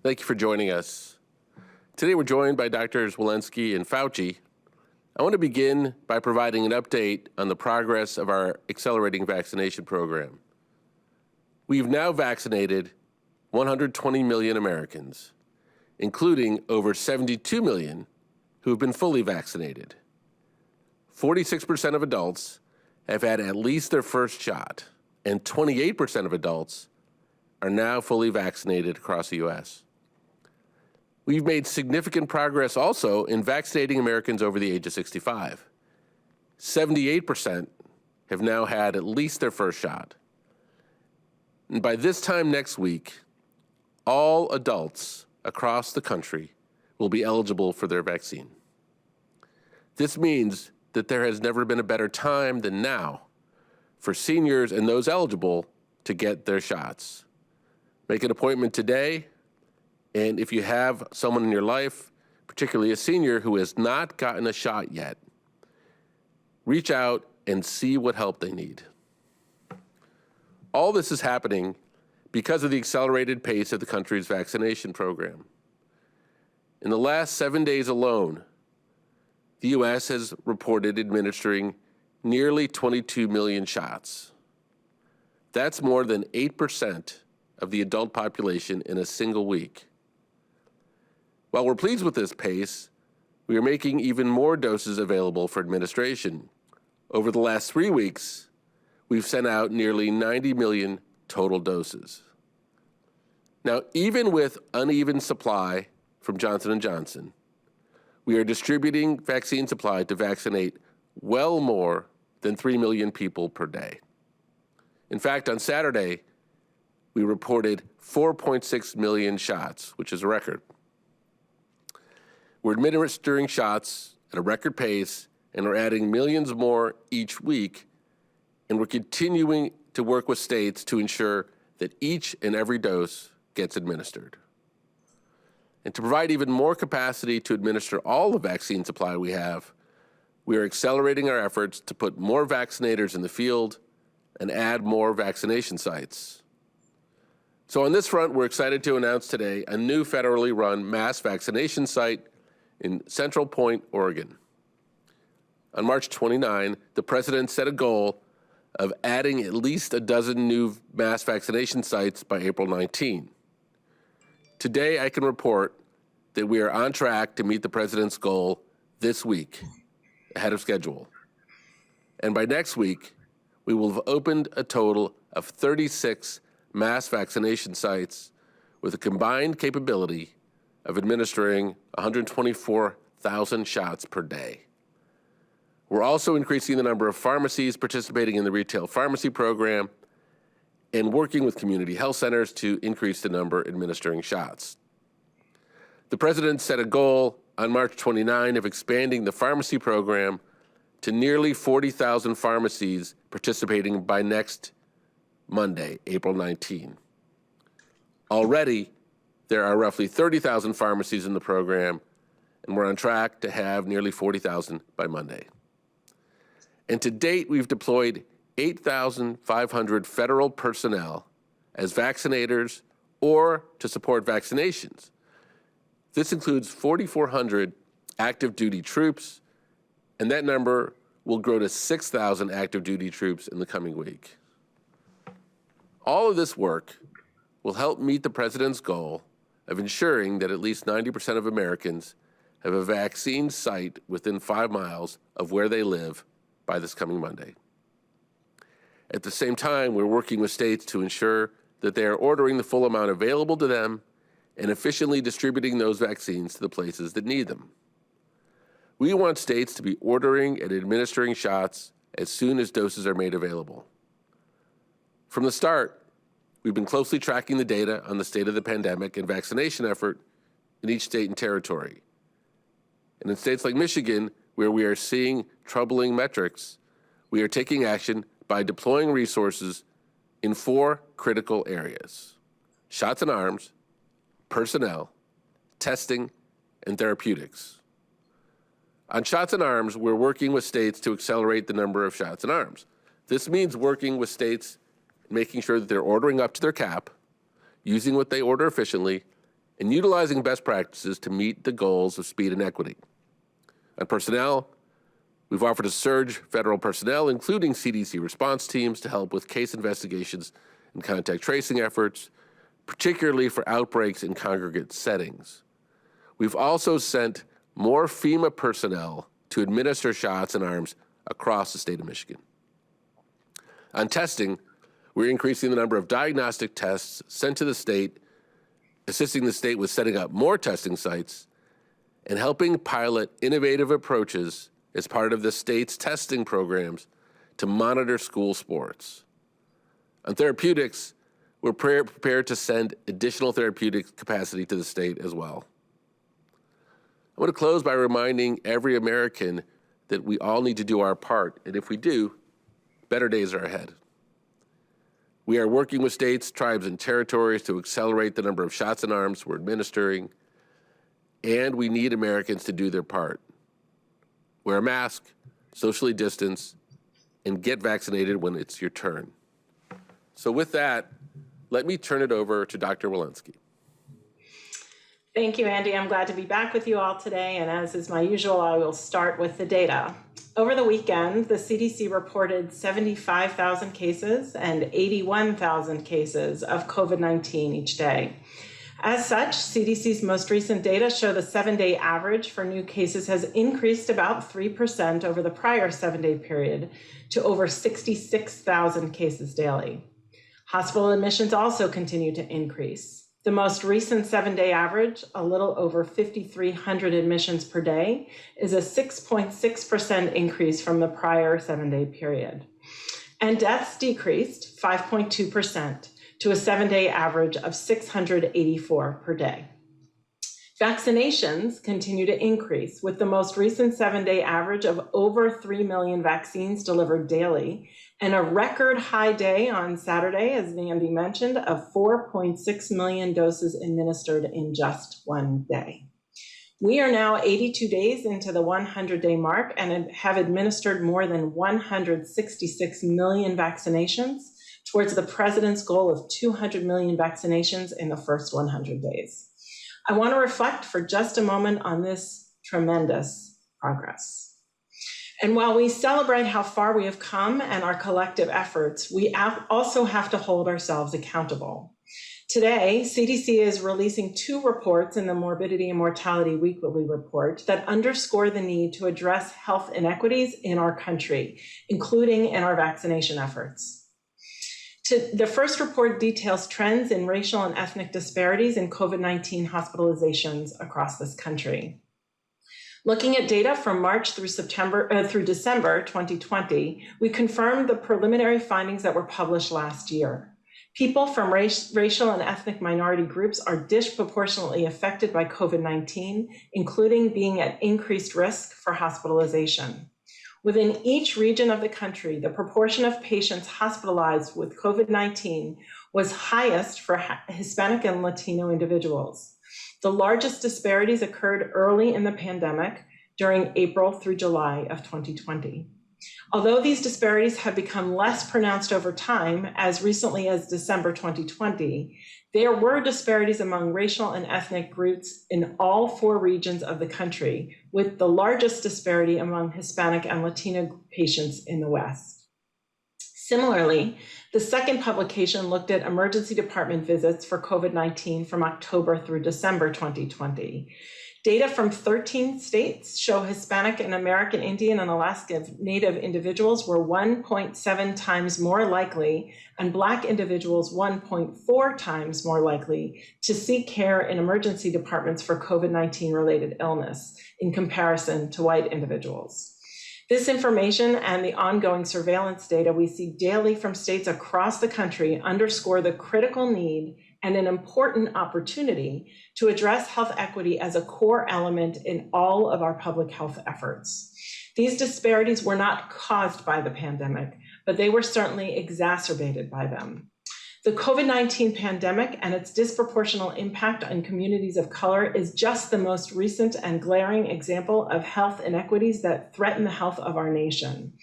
Thank you for joining us. Today we're joined by Drs. Walensky and Fauci. I want to begin by providing an update on the progress of our accelerating vaccination program. We've now vaccinated 120 million Americans, including over 72 million who have been fully vaccinated. 46% of adults have had at least their first shot, and 28% of adults are now fully vaccinated across the U.S. We've made significant progress also in vaccinating Americans over the age of 65. 78% have now had at least their first shot. And by this time next week, all adults across the country will be eligible for their vaccine. This means that there has never been a better time than now for seniors and those eligible to get their shots. Make an appointment today, and if you have someone in your life, particularly a senior who has not gotten a shot yet, reach out and see what help they need. All this is happening because of the accelerated pace of the country's vaccination program. In the last 7 days alone, the U.S. has reported administering nearly 22 million shots. That's more than 8% of the adult population in a single week. While we're pleased with this pace, we are making even more doses available for administration. Over the last 3 weeks, we've sent out nearly 90 million total doses. Now, even with uneven supply from Johnson & Johnson, we are distributing vaccine supply to vaccinate well more than 3 million people per day. In fact, on Saturday, we reported 4.6 million shots, which is a record. We're administering shots at a record pace, and we're adding millions more each week, and we're continuing to work with states to ensure that each and every dose gets administered. And to provide even more capacity to administer all the vaccine supply we have, we are accelerating our efforts to put more vaccinators in the field and add more vaccination sites. So on this front, we're excited to announce today a new federally run mass vaccination site in Central Point, Oregon. On March 29, the president set a goal of adding at least a dozen new mass vaccination sites by April 19. Today, I can report that we are on track to meet the president's goal this week, ahead of schedule. And by next week, we will have opened a total of 36 mass vaccination sites with a combined capability of administering 124,000 shots per day. We're also increasing the number of pharmacies participating in the retail pharmacy program and working with community health centers to increase the number administering shots. The president set a goal on March 29 of expanding the pharmacy program to nearly 40,000 pharmacies participating by next Monday, April 19. Already, there are roughly 30,000 pharmacies in the program, and we're on track to have nearly 40,000 by Monday. And to date, we've deployed 8,500 federal personnel as vaccinators or to support vaccinations. This includes 4,400 active duty troops, and that number will grow to 6,000 active duty troops in the coming week. All of this work will help meet the president's goal of ensuring that at least 90% of Americans have a vaccine site within 5 miles of where they live by this coming Monday. At the same time, we're working with states to ensure that they are ordering the full amount available to them and efficiently distributing those vaccines to the places that need them. We want states to be ordering and administering shots as soon as doses are made available. From the start, we've been closely tracking the data on the state of the pandemic and vaccination effort in each state and territory. And in states like Michigan, where we are seeing troubling metrics, we are taking action by deploying resources in 4 critical areas: shots in arms, personnel, testing, and therapeutics. On shots in arms, we're working with states to accelerate the number of shots in arms. This means working with states, making sure that they're ordering up to their cap, using what they order efficiently, and utilizing best practices to meet the goals of speed and equity. On personnel, we've offered to surge federal personnel, including CDC response teams, to help with case investigations and contact tracing efforts, particularly for outbreaks in congregate settings. We've also sent more FEMA personnel to administer shots in arms across the state of Michigan. On testing, we're increasing the number of diagnostic tests sent to the state, assisting the state with setting up more testing sites, and helping pilot innovative approaches as part of the state's testing programs to monitor school sports. On therapeutics, we're prepared to send additional therapeutic capacity to the state as well. I want to close by reminding every American that we all need to do our part, and if we do, better days are ahead. We are working with states, tribes, and territories to accelerate the number of shots in arms we're administering, and we need Americans to do their part. Wear a mask, socially distance, and get vaccinated when it's your turn. So with that, let me turn it over to Dr. Walensky. Thank you, Andy. I'm glad to be back with you all today, and as is my usual, I will start with the data. Over the weekend, the CDC reported 75,000 cases and 81,000 cases of COVID-19 each day. As such, CDC's most recent data show the 7-day average for new cases has increased about 3% over the prior 7-day period to over 66,000 cases daily. Hospital admissions also continue to increase. The most recent 7-day average, a little over 5,300 admissions per day, is a 6.6% increase from the prior 7-day period. And deaths decreased 5.2% to a 7-day average of 684 per day. Vaccinations continue to increase, with the most recent 7-day average of over 3 million vaccines delivered daily, and a record high day on Saturday, as Andy mentioned, of 4.6 million doses administered in just one day. We are now 82 days into the 100-day mark and have administered more than 166 million vaccinations towards the president's goal of 200 million vaccinations in the first 100 days. I want to reflect for just a moment on this tremendous progress. And while we celebrate how far we have come and our collective efforts, we also have to hold ourselves accountable. Today, CDC is releasing 2 reports in the Morbidity and Mortality Weekly Report that underscore the need to address health inequities in our country, including in our vaccination efforts. The first report details trends in racial and ethnic disparities in COVID-19 hospitalizations across this country. Looking at data from March through December 2020, we confirmed the preliminary findings that were published last year. People from racial and ethnic minority groups are disproportionately affected by COVID-19, including being at increased risk for hospitalization. Within each region of the country, the proportion of patients hospitalized with COVID-19 was highest for Hispanic and Latino individuals. The largest disparities occurred early in the pandemic during April through July of 2020. Although these disparities have become less pronounced over time, as recently as December 2020, there were disparities among racial and ethnic groups in all 4 regions of the country, with the largest disparity among Hispanic and Latino patients in the West. Similarly, the second publication looked at emergency department visits for COVID-19 from October through December 2020. Data from 13 states show Hispanic and American Indian and Alaska Native individuals were 1.7 times more likely, and Black individuals 1.4 times more likely to seek care in emergency departments for COVID-19 related illness in comparison to white individuals. This information and the ongoing surveillance data we see daily from states across the country underscore the critical need and an important opportunity to address health equity as a core element in all of our public health efforts. These disparities were not caused by the pandemic, but they were certainly exacerbated by them. The COVID-19 pandemic and its disproportionate impact on communities of color is just the most recent and glaring example of health inequities that threaten the health of our nation.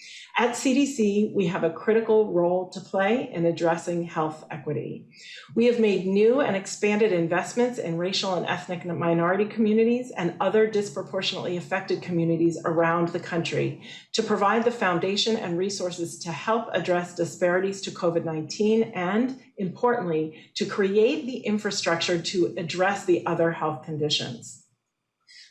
At CDC, we have a critical role to play in addressing health equity. We have made new and expanded investments in racial and ethnic minority communities and other disproportionately affected communities around the country to provide the foundation and resources to help address disparities to COVID-19 and, importantly, to create the infrastructure to address the other health conditions.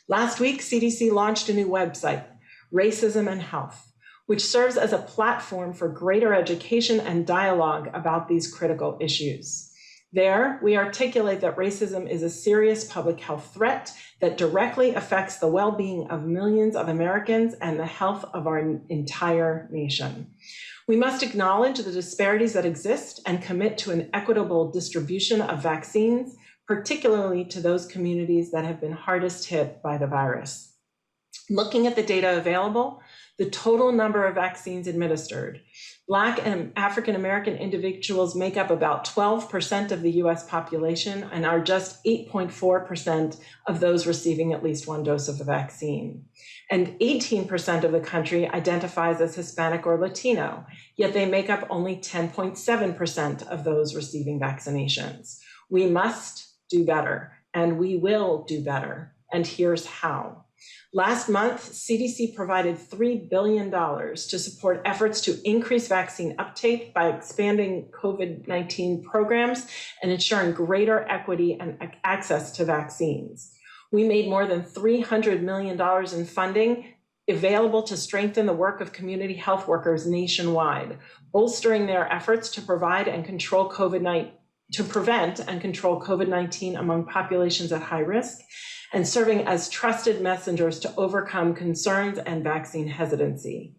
Last week, CDC launched a new website, Racism and Health, which serves as a platform for greater education and dialogue about these critical issues. There, we articulate that racism is a serious public health threat that directly affects the well-being of millions of Americans and the health of our entire nation. We must acknowledge the disparities that exist and commit to an equitable distribution of vaccines, particularly to those communities that have been hardest hit by the virus. Looking at the data available, the total number of vaccines administered, Black and African American individuals make up about 12% of the US population and are just 8.4% of those receiving at least one dose of the vaccine. And 18% of the country identifies as Hispanic or Latino, yet they make up only 10.7% of those receiving vaccinations. We must do better, and we will do better, and here's how. Last month, CDC provided $3 billion to support efforts to increase vaccine uptake by expanding COVID-19 programs and ensuring greater equity and access to vaccines. We made more than $300 million in funding available to strengthen the work of community health workers nationwide, bolstering their efforts to provide and control to prevent and control COVID-19 among populations at high risk, and serving as trusted messengers to overcome concerns and vaccine hesitancy.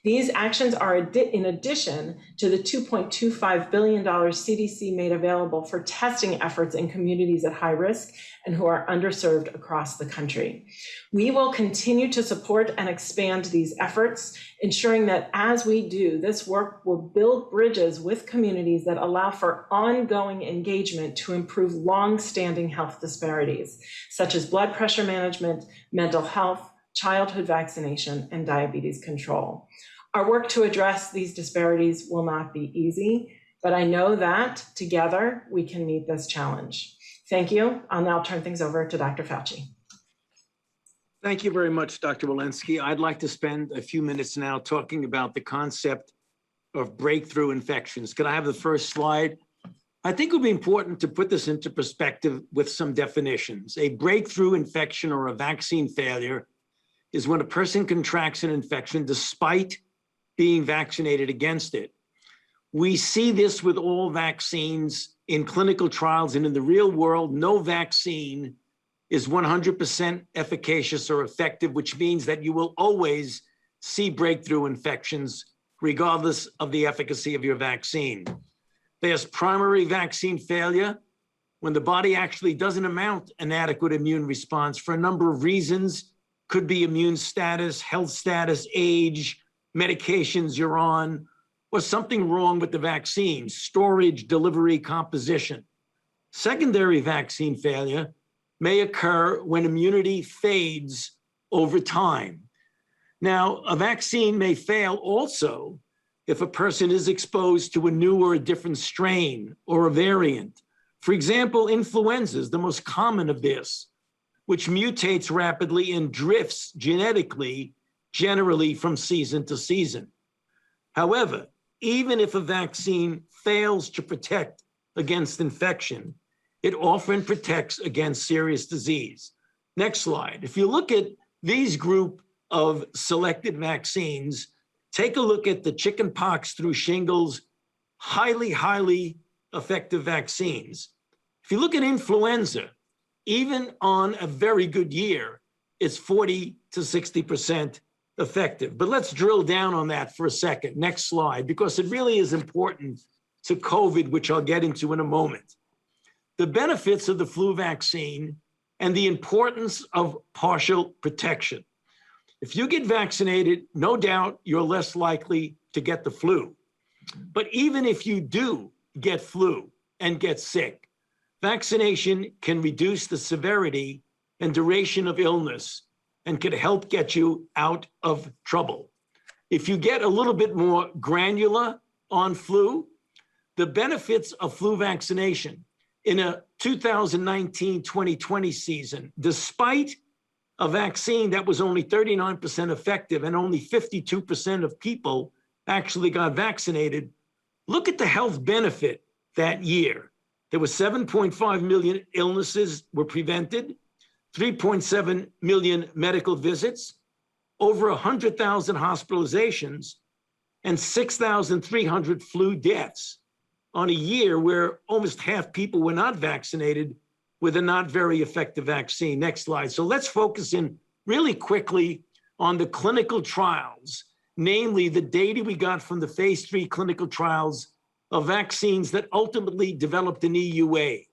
These actions are in addition to the $2.25 billion CDC made available for testing efforts in communities at high risk and who are underserved across the country. We will continue to support and expand these efforts, ensuring that as we do, this work will build bridges with communities that allow for ongoing engagement to improve long-standing health disparities, such as blood pressure management, mental health, childhood vaccination, and diabetes control. Our work to address these disparities will not be easy, but I know that together we can meet this challenge. Thank you. I'll now turn things over to Dr. Fauci. Thank you very much, Dr. Walensky. I'd like to spend a few minutes now talking about the concept of breakthrough infections. Could I have the first slide? I think it would be important to put this into perspective with some definitions. A breakthrough infection or a vaccine failure is when a person contracts an infection despite being vaccinated against it. We see this with all vaccines in clinical trials, and in the real world, no vaccine is 100% efficacious or effective, which means that you will always see breakthrough infections regardless of the efficacy of your vaccine. There's primary vaccine failure when the body actually doesn't mount an adequate immune response for a number of reasons. Could be immune status, health status, age, medications you're on, or something wrong with the vaccine, storage, delivery, composition. Secondary vaccine failure may occur when immunity fades over time. Now, a vaccine may fail also if a person is exposed to a new or a different strain or a variant. For example, influenza is the most common of this, which mutates rapidly and drifts genetically, generally from season to season. However, even if a vaccine fails to protect against infection, it often protects against serious disease. Next slide. If you look at these group of selected vaccines, take a look at the chickenpox through shingles, highly effective vaccines. If you look at influenza, even on a very good year, it's 40 to 60% effective. But let's drill down on that for a second. Next slide, because it really is important to COVID, which I'll get into in a moment. The benefits of the flu vaccine and the importance of partial protection. If you get vaccinated, no doubt you're less likely to get the flu. But even if you do get flu and get sick, vaccination can reduce the severity and duration of illness and could help get you out of trouble. If you get a little bit more granular on flu, the benefits of flu vaccination in a 2019-2020 season, despite a vaccine that was only 39% effective and only 52% of people actually got vaccinated, look at the health benefit that year. There were 7.5 million illnesses were prevented, 3.7 million medical visits, over 100,000 hospitalizations, and 6,300 flu deaths on a year where almost half people were not vaccinated with a not very effective vaccine. Next slide. So let's focus in really quickly on the clinical trials, namely the data we got from the phase 3 clinical trials of vaccines that ultimately developed an EUA.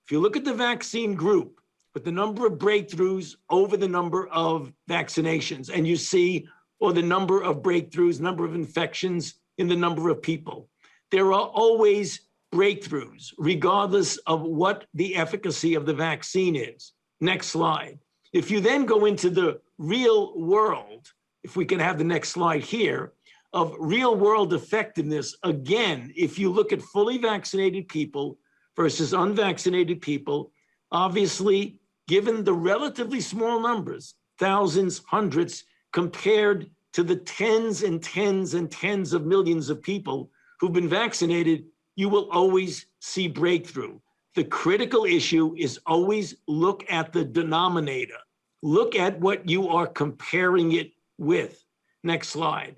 If you look at the vaccine group, with the number of breakthroughs over the number of vaccinations, and you see, or the number of breakthroughs, number of infections in the number of people, there are always breakthroughs, regardless of what the efficacy of the vaccine is. Next slide. If you then go into the real world, if we can have the next slide here, of real world effectiveness, again, if you look at fully vaccinated people versus unvaccinated people, obviously, given the relatively small numbers, thousands, hundreds, compared to the tens and tens and tens of millions of people who've been vaccinated, you will always see breakthrough. The critical issue is always look at the denominator. Look at what you are comparing it with. Next slide.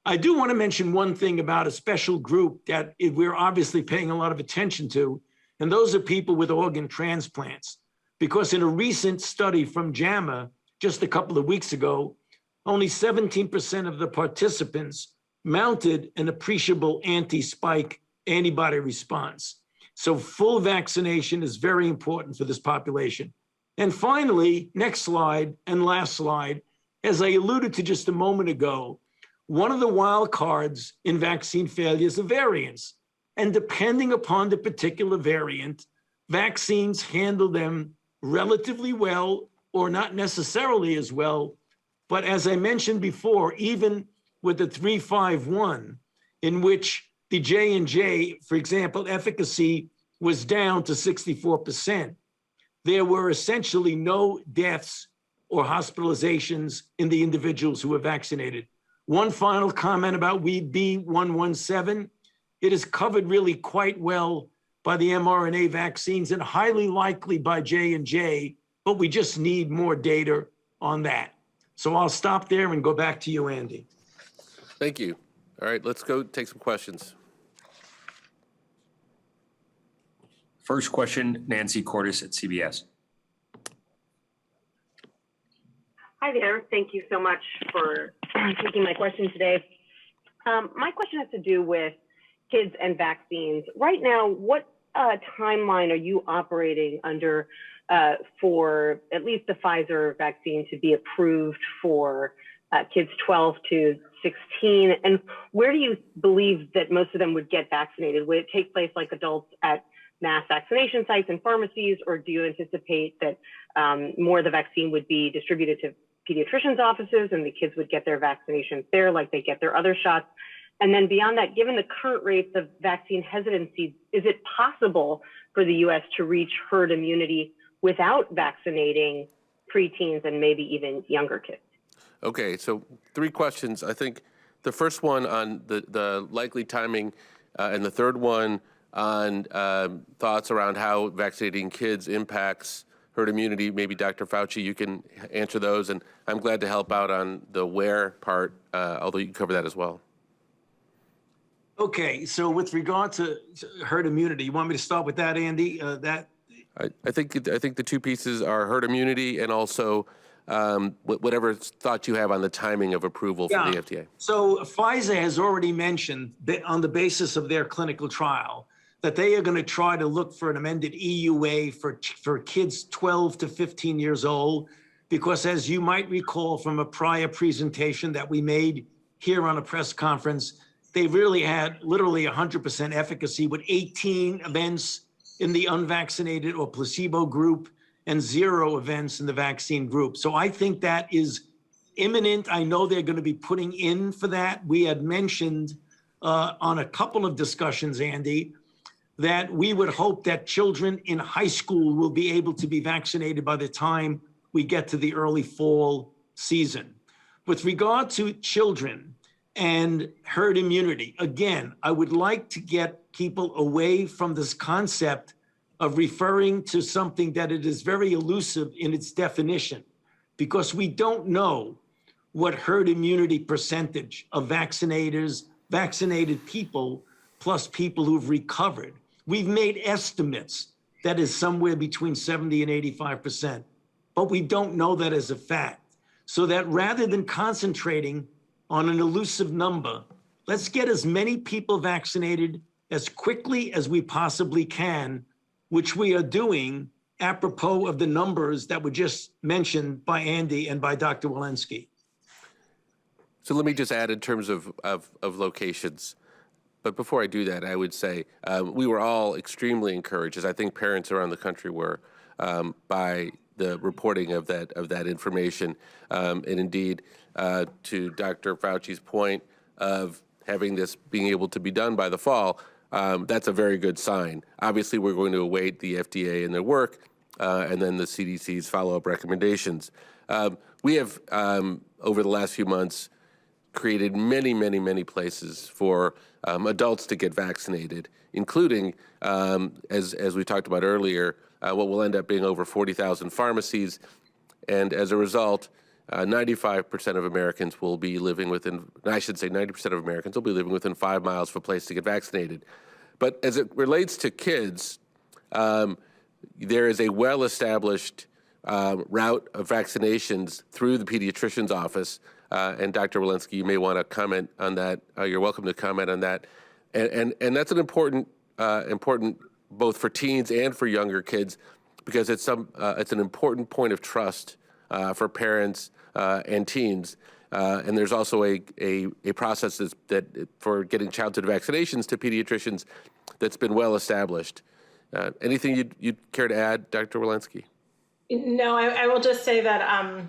I do want to mention one thing about a special group that we're obviously paying a lot of attention to, and those are people with organ transplants. Because in a recent study from JAMA, just a couple of weeks ago, only 17% of the participants mounted an appreciable anti-spike antibody response. So full vaccination is very important for this population. And finally, next slide and last slide, as I alluded to just a moment ago, one of the wild cards in vaccine failure is the variants. And depending upon the particular variant, vaccines handle them relatively well or not necessarily as well. But as I mentioned before, even with the 351, in which the J&J, for example, efficacy was down to 64%, there were essentially no deaths or hospitalizations in the individuals who were vaccinated. One final comment about B117, it is covered really quite well by the mRNA vaccines and highly likely by J&J, but we just need more data on that. So I'll stop there and go back to you, Andy. Thank you. All right, let's go take some questions. First question, Nancy Cordes at CBS. Hi there. Thank you so much for taking my question today. My question has to do with kids and vaccines. Right now, what timeline are you operating under for at least the Pfizer vaccine to be approved for kids 12 to 16? And where do you believe that most of them would get vaccinated? Would it take place like adults at mass vaccination sites and pharmacies, or do you anticipate that more of the vaccine would be distributed to pediatricians' offices and the kids would get their vaccinations there like they get their other shots? And then beyond that, given the current rates of vaccine hesitancy, is it possible for the US to reach herd immunity without vaccinating preteens and maybe even younger kids? Okay, so 3 questions. I think the first one on the likely timing and the third one on thoughts around how vaccinating kids impacts herd immunity. Maybe Dr. Fauci, you can answer those, and I'm glad to help out on the where part, although you can cover that as well. Okay, so with regard to herd immunity, you want me to start with that, Andy? I think the 2 pieces are herd immunity and also whatever thoughts you have on the timing of approval from the FDA. So Pfizer has already mentioned that on the basis of their clinical trial that they are going to try to look for an amended EUA for kids 12 to 15 years old, because as you might recall from a prior presentation that we made here on a press conference, they really had literally 100% efficacy with 18 events in the unvaccinated or placebo group and 0 events in the vaccine group. So I think that is imminent. I know they're going to be putting in for that. We had mentioned on a couple of discussions, Andy, that we would hope that children in high school will be able to be vaccinated by the time we get to the early fall season. With regard to children and herd immunity, again, I would like to get people away from this concept of referring to something that it is very elusive in its definition, because we don't know what herd immunity percentage of vaccinated people plus people who've recovered. We've made estimates that is somewhere between 70 and 85%, but we don't know that as a fact. So that rather than concentrating on an elusive number, let's get as many people vaccinated as quickly as we possibly can, which we are doing apropos of the numbers that were just mentioned by Andy and by Dr. Walensky. So let me just add in terms of locations. But before I do that, I would say we were all extremely encouraged, as I think parents around the country were, by the reporting of that information. And indeed, to Dr. Fauci's point of having this being able to be done by the fall, that's a very good sign. Obviously, we're going to await the FDA and their work, and then the CDC's follow-up recommendations. We have, over the last few months, created many places for adults to get vaccinated, including, as we talked about earlier, what will end up being over 40,000 pharmacies. And as a result, 95% of Americans will be living within, I should say 90% of Americans will be living within 5 miles of a place to get vaccinated. But as it relates to kids, there is a well-established route of vaccinations through the pediatrician's office. And Dr. Walensky, you may want to comment on that. You're welcome to comment on that. And that's an important both for teens and for younger kids, because it's an important point of trust for parents and teens. And there's also a process that for getting childhood vaccinations to pediatricians that's been well established. Anything you'd care to add, Dr. Walensky? No, I will just say that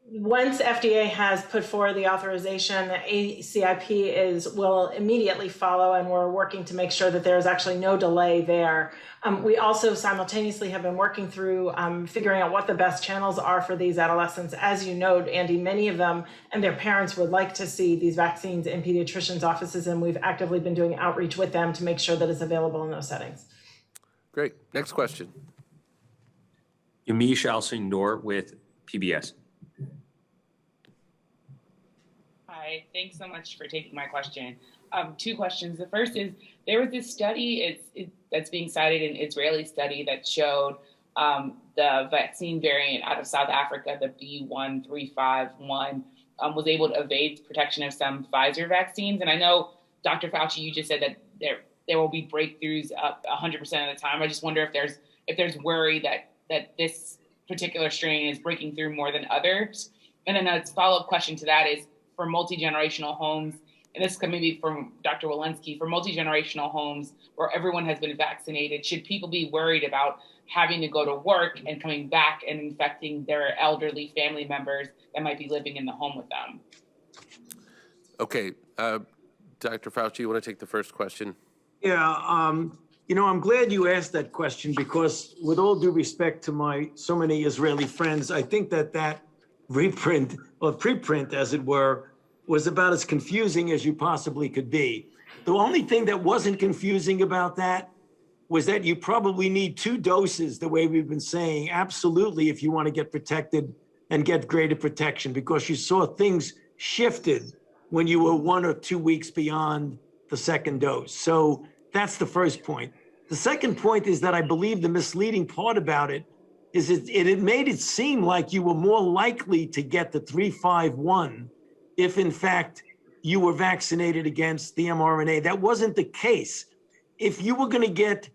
once FDA has put forward the authorization, the ACIP will immediately follow, and we're working to make sure that there is actually no delay there. We also simultaneously have been working through figuring out what the best channels are for these adolescents. As you know, Andy, many of them and their parents would like to see these vaccines in pediatricians' offices, and we've actively been doing outreach with them to make sure that it's available in those settings. Great. Next question. Yamiche Alcindor with PBS. Hi, thanks so much for taking my question. 2 questions. The first is, there was this study that's being cited, an Israeli study that showed the vaccine variant out of South Africa, the B1351, was able to evade protection of some Pfizer vaccines. And I know, Dr. Fauci, you just said that there will be breakthroughs up 100% of the time. I just wonder if there's worry that this particular strain is breaking through more than others. And then a follow-up question to that is, for multi-generational homes, and this could maybe from Dr. Walensky, for multi-generational homes where everyone has been vaccinated, should people be worried about having to go to work and coming back and infecting their elderly family members that might be living in the home with them? Okay. Dr. Fauci, you want to take the first question? Yeah, I'm glad you asked that question, because with all due respect to my so many Israeli friends, I think that reprint or preprint, as it were, was about as confusing as you possibly could be. The only thing that wasn't confusing about that was that you probably need 2 doses, the way we've been saying, absolutely, if you want to get protected and get greater protection, because you saw things shifted when you were 1 or 2 weeks beyond the second dose. So that's the first point. The second point is that I believe the misleading part about it is it made it seem like you were more likely to get the 351 if, in fact, you were vaccinated against the mRNA. That wasn't the case. If you were going to get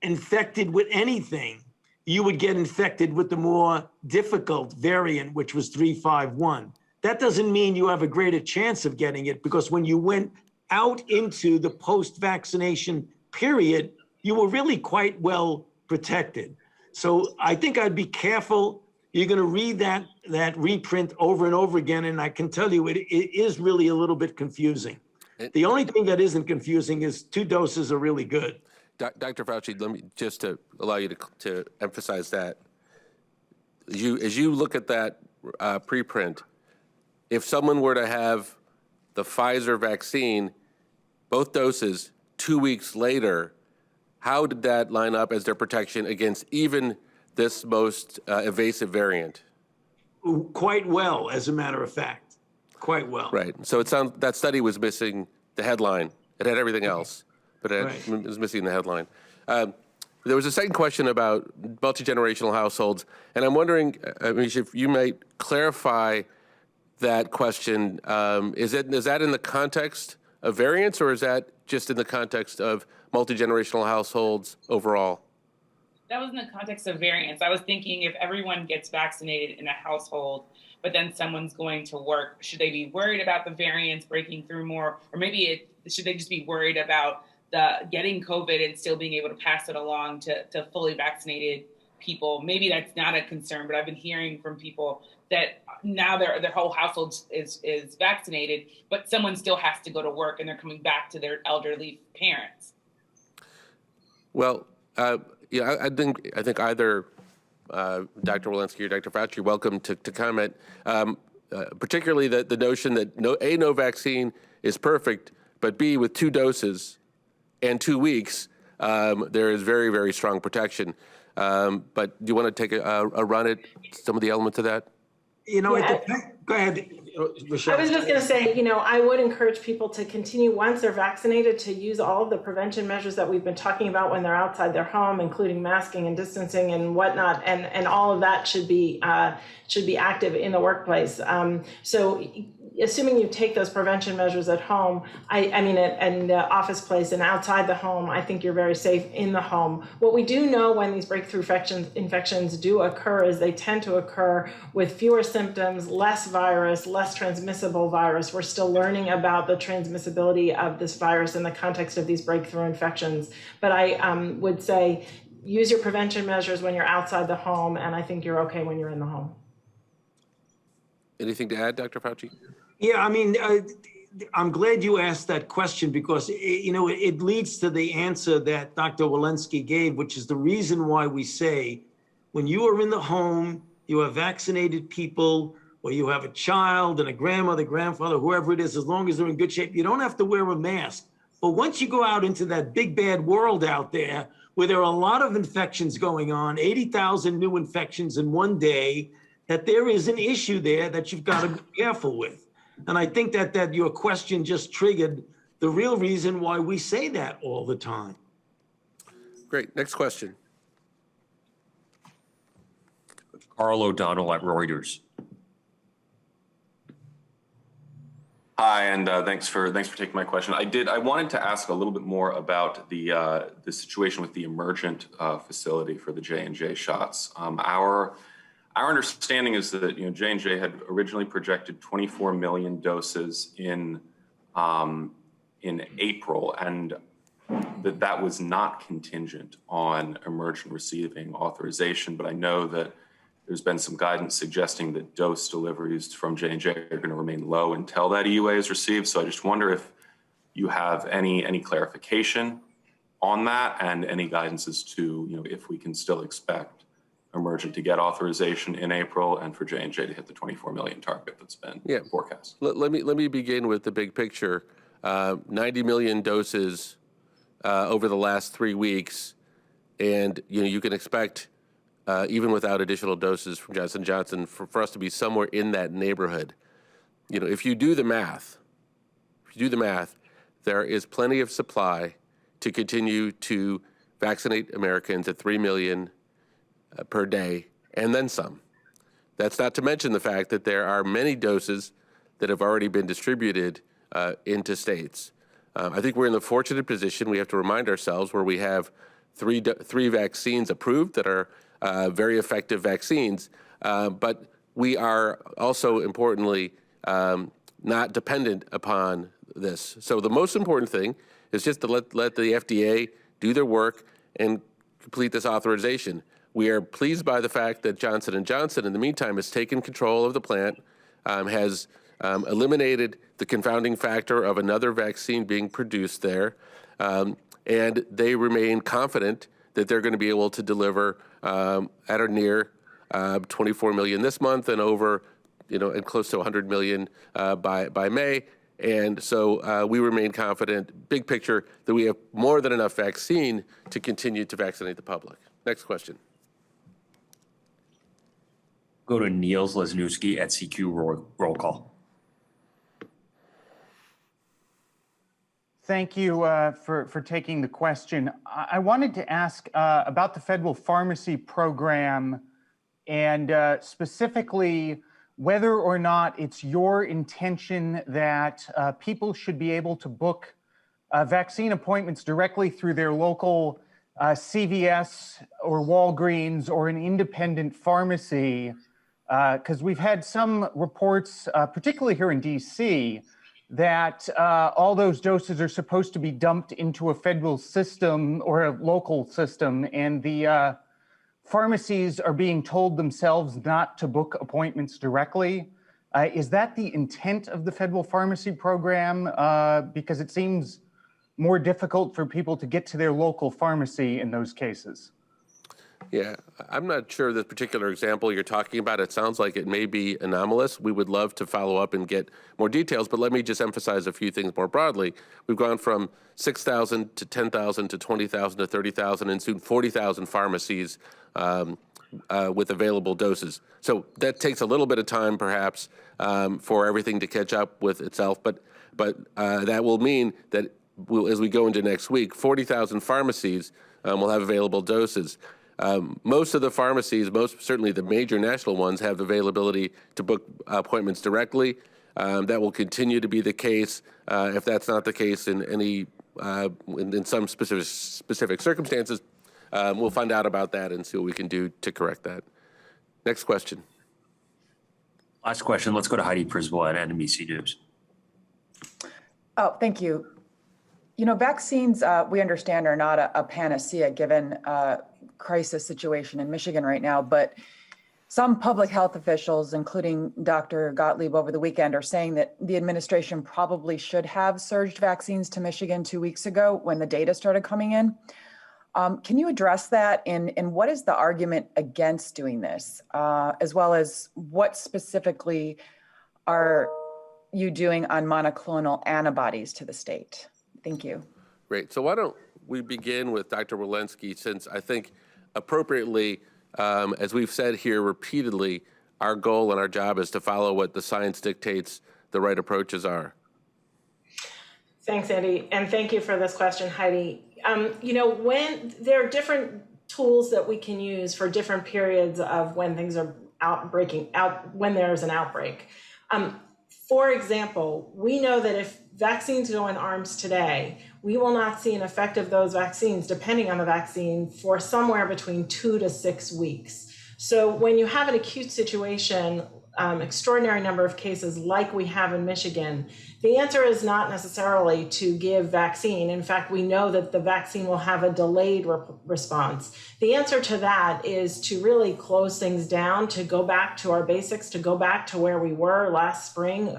infected with anything, you would get infected with the more difficult variant, which was 351. That doesn't mean you have a greater chance of getting it, because when you went out into the post-vaccination period, you were really quite well protected. So I think I'd be careful, you're going to read that reprint over and over again, and I can tell you it is really a little bit confusing. The only thing that isn't confusing is 2 doses are really good. Dr. Fauci, let me just to allow you to emphasize that. As you look at that preprint, if someone were to have the Pfizer vaccine, both doses, 2 weeks later, how did that line up as their protection against even this most evasive variant? Quite well, as a matter of fact. Quite well. Right. So it sounds that study was missing the headline. It had everything else, but it was missing the headline. There was a second question about multi-generational households, and I'm wondering, Amisha, if you might clarify that question. Is that in the context of variants, or is that just in the context of multi-generational households overall? That was in the context of variants. I was thinking if everyone gets vaccinated in a household, but then someone's going to work, should they be worried about the variants breaking through more? Or maybe should they just be worried about getting COVID and still being able to pass it along to fully vaccinated people? Maybe that's not a concern, but I've been hearing from people that now their whole household is vaccinated, but someone still has to go to work and they're coming back to their elderly parents. Well, yeah, I think either Dr. Walensky or Dr. Fauci are welcome to comment, particularly the notion that no vaccine is perfect, but B, with 2 doses and 2 weeks, there is very, very strong protection. But do you want to take a run at some of the elements of that? You know, go ahead, Michelle. I was just going to say, I would encourage people to continue, once they're vaccinated, to use all of the prevention measures that we've been talking about when they're outside their home, including masking and distancing and whatnot, and all of that should be active in the workplace. So assuming you take those prevention measures at home, in the office place and outside the home, I think you're very safe in the home. What we do know when these breakthrough infections do occur is they tend to occur with fewer symptoms, less virus, less transmissible virus. We're still learning about the transmissibility of this virus in the context of these breakthrough infections. But I would say use your prevention measures when you're outside the home, and I think you're okay when you're in the home. Anything to add, Dr. Fauci? Yeah, I'm glad you asked that question because, it leads to the answer that Dr. Walensky gave, which is the reason why we say when you are in the home, you have vaccinated people, or you have a child and a grandmother, grandfather, whoever it is, as long as they're in good shape, you don't have to wear a mask. But once you go out into that big bad world out there where there are a lot of infections going on, 80,000 new infections in one day, that there is an issue there that you've got to be careful with. And I think that your question just triggered the real reason why we say that all the time. Great. Next question. Carl O'Donnell at Reuters. Hi, and thanks for taking my question. I wanted to ask a little bit more about the situation with the Emergent facility for the J&J shots. Our understanding is that J&J had originally projected 24 million doses in April, and that was not contingent on Emergent receiving authorization. But I know that there's been some guidance suggesting that dose deliveries from J&J are going to remain low until that EUA is received. So I just wonder if you have any clarification on that and any guidance as to if we can still expect Emergent to get authorization in April and for J&J to hit the 24 million target that's been forecast. Let me begin with the big picture. 90 million doses over the last 3 weeks, and you can expect even without additional doses from Johnson & Johnson for us to be somewhere in that neighborhood. If you do the math, there is plenty of supply to continue to vaccinate Americans at 3 million per day, and then some. That's not to mention the fact that there are many doses that have already been distributed into states. I think we're in the fortunate position, we have to remind ourselves, where we have three vaccines approved that are very effective vaccines, but we are also importantly not dependent upon this. So the most important thing is just to let the FDA do their work and complete this authorization. We are pleased by the fact that Johnson & Johnson, in the meantime, has taken control of the plant, has eliminated the confounding factor of another vaccine being produced there, and they remain confident that they're going to be able to deliver at or near 24 million this month and over, and close to 100 million by May. And so we remain confident, big picture, that we have more than enough vaccine to continue to vaccinate the public. Next question. Go to Niels Lesniewski at CQ roll call. Thank you for taking the question. I wanted to ask about the federal pharmacy program and specifically whether or not it's your intention that people should be able to book vaccine appointments directly through their local CVS or Walgreens or an independent pharmacy, because we've had some reports, particularly here in DC, that all those doses are supposed to be dumped into a federal system or a local system, and the pharmacies are being told themselves not to book appointments directly. Is that the intent of the federal pharmacy program? Because it seems more difficult for people to get to their local pharmacy in those cases. Yeah, I'm not sure the particular example you're talking about. It sounds like it may be anomalous. We would love to follow up and get more details, but let me just emphasize a few things more broadly. We've gone from 6,000 to 10,000 to 20,000 to 30,000 and soon 40,000 pharmacies with available doses. So that takes a little bit of time, perhaps, for everything to catch up with itself, but that will mean that as we go into next week, 40,000 pharmacies will have available doses. Most of the pharmacies, most certainly the major national ones, have availability to book appointments directly. That will continue to be the case. If that's not the case in some specific circumstances, we'll find out about that and see what we can do to correct that. Next question. Last question. Let's go to Heidi Prisbilla at NBC News. Oh, thank you. Vaccines, we understand, are not a panacea given crisis situation in Michigan right now, but some public health officials, including Dr. Gottlieb over the weekend, are saying that the administration probably should have surged vaccines to Michigan 2 weeks ago when the data started coming in. Can you address that? And what is the argument against doing this, as well as what specifically are you doing on monoclonal antibodies to the state? Thank you. Great. So why don't we begin with Dr. Walensky, since I think appropriately, as we've said here repeatedly, our goal and our job is to follow what the science dictates the right approaches are. Thanks, Andy, and thank you for this question, Heidi. When there are different tools that we can use for different periods of when things are when there's an outbreak. For example, we know that if vaccines go in arms today, we will not see an effect of those vaccines, depending on the vaccine, for somewhere between 2 to 6 weeks. So when you have an acute situation, extraordinary number of cases like we have in Michigan, the answer is not necessarily to give vaccine. In fact, we know that the vaccine will have a delayed response. The answer to that is to really close things down, to go back to our basics, to go back to where we were last spring,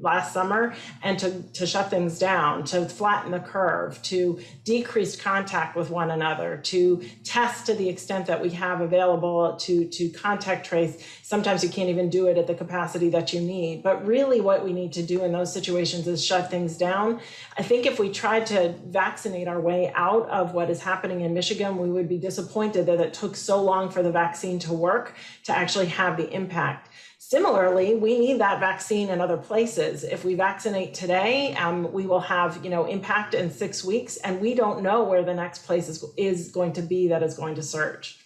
last summer, and to shut things down, to flatten the curve, to decrease contact with one another, to test to the extent that we have available, to contact trace. Sometimes you can't even do it at the capacity that you need. But really what we need to do in those situations is shut things down. I think if we tried to vaccinate our way out of what is happening in Michigan, we would be disappointed that it took so long for the vaccine to work to actually have the impact. Similarly, we need that vaccine in other places. If we vaccinate today, we will have impact in 6 weeks, and we don't know where the next place is going to be that is going to surge.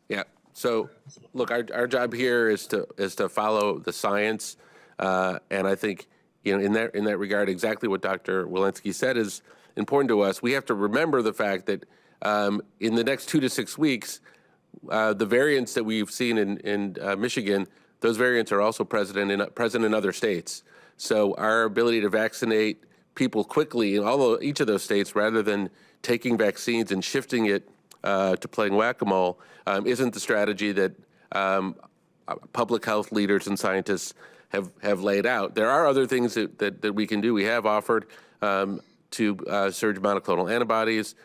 Yeah. So, look, our job here is to follow the science, and I think in that regard, exactly what Dr. Walensky said is important to us. We have to remember the fact that in the next 2 to 6 weeks, the variants that we've seen in Michigan, those variants are also present in other states. So our ability to vaccinate people quickly in each of those states, rather than taking vaccines and shifting it to playing whack-a-mole isn't the strategy that public health leaders and scientists have laid out. There are other things that we can do. We have offered to surge monoclonal antibodies,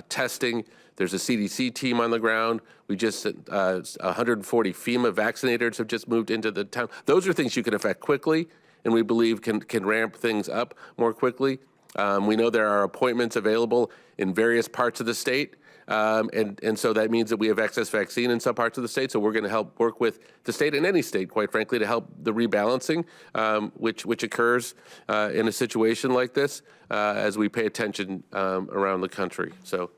testing. There's a CDC team on the ground. We just 140 FEMA vaccinators have just moved into the town. Those are things you can affect quickly, and we believe can ramp things up more quickly. We know there are appointments available in various parts of the state, and so that means that we have excess vaccine in some parts of the state. So we're going to help work with the state and any state, quite frankly, to help the rebalancing, which occurs in a situation like this as we pay attention around the country. So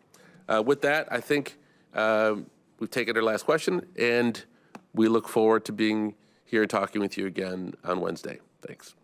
with that, I think we've taken our last question, and we look forward to being here and talking with you again on Wednesday. Thanks.